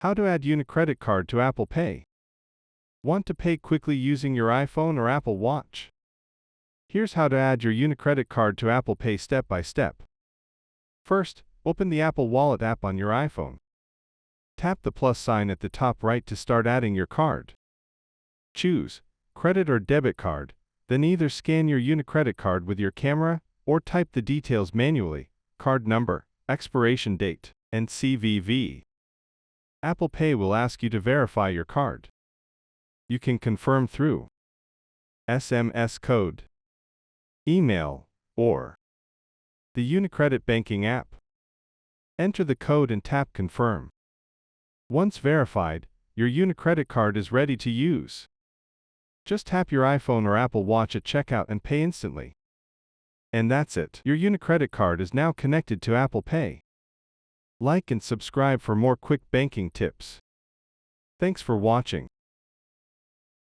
How to add UniCredit card to Apple Pay. Want to pay quickly using your iPhone or Apple Watch? Here's how to add your UniCredit card to Apple Pay step by step. First, open the Apple Wallet app on your iPhone. Tap the plus sign at the top right to start adding your card. Choose credit or debit card, then either scan your UniCredit card with your camera or type the details manually: card number, expiration date, and CVV. Apple Pay will ask you to verify your card. You can confirm through SMS code, email, or the UniCredit banking app. Enter the code and tap Confirm. Once verified, your UniCredit card is ready to use. Just tap your iPhone or Apple Watch at checkout and pay instantly. And that's it. Your UniCredit card is now connected to Apple Pay. Like and subscribe for more quick banking tips. Thanks for watching.